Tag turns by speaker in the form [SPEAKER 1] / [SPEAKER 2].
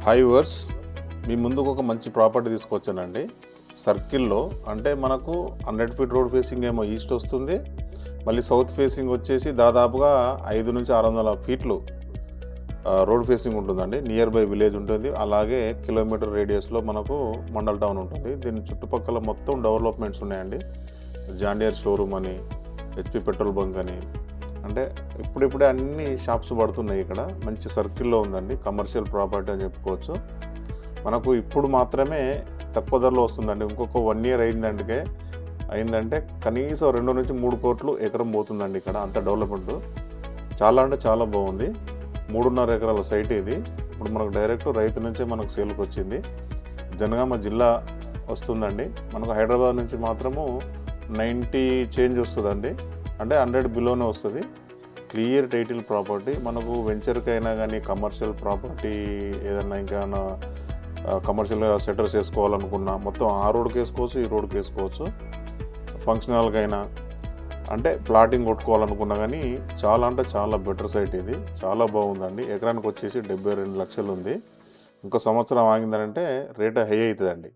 [SPEAKER 1] Hi viewers, మీ ముందుకు ఒక మంచి ప్రాపర్టీ తీసుకొచ్చానండి. సర్కిల్లో అంటే మనకు 100 ఫీట్ రోడ్ ఫేసింగ్ ఏమో ఈస్ట్ వస్తుంది, మళ్ళీ సౌత్ ఫేసింగ్ వచ్చేసి దాదాపుగా 5 నుంచి 600 ఫీట్లు రోడ్ ఫేసింగ్ ఉంటుందండి. నియర్ బై విలేజ్ ఉంటుంది, అలాగే కిలోమీటర్ రేడియస్లో మనకు మండల్ టౌన్ ఉంటుంది. దీని చుట్టుపక్కల మొత్తం డెవలప్మెంట్స్ ఉన్నాయండి. జాండియర్ షోరూమ్ అని, హెచ్పి పెట్రోల్ బంక్ అని, అంటే ఇప్పుడిప్పుడే అన్ని షాప్స్ పడుతున్నాయి. ఇక్కడ మంచి సర్కిల్లో ఉందండి, కమర్షియల్ ప్రాపర్టీ అని చెప్పుకోవచ్చు. మనకు ఇప్పుడు మాత్రమే తక్కువ ధరలో వస్తుందండి. ఇంకొక 1 ఇయర్ అయిందంటే కనీసం 2 నుంచి 3 కోట్లు ఎకరం పోతుందండి. ఇక్కడ అంత డెవలప్మెంట్ చాలా అంటే చాలా బాగుంది. 3.5 ఎకరాల సైట్ ఇది. ఇప్పుడు మనకు డైరెక్ట్ రైతు నుంచే మనకు సేల్కి వచ్చింది. జనగామ జిల్లా వస్తుందండి. మనకు హైదరాబాద్ నుంచి మాత్రము 90 చేంజ్ వస్తుందండి, అంటే 100 బిలోనే వస్తుంది. Clear title property. మనకు వెంచర్కి అయినా కానీ, కమర్షియల్ ప్రాపర్టీ ఏదన్నా ఇంకా కమర్షియల్గా సెటర్స్ వేసుకోవాలనుకున్నా మొత్తం ఆ రోడ్కి వేసుకోవచ్చు, ఈ రోడ్కి వేసుకోవచ్చు. ఫంక్షనల్కైనా అంటే ప్లాటింగ్ కొట్టుకోవాలనుకున్నా కానీ చాలా అంటే చాలా బెటర్ సైట్ ఇది. చాలా బాగుందండి. ఎకరానికి వచ్చేసి 72 లక్షలు ఉంది. ఇంకో సంవత్సరం ఆగిందంటే రేట్ హై అవుతుందండి.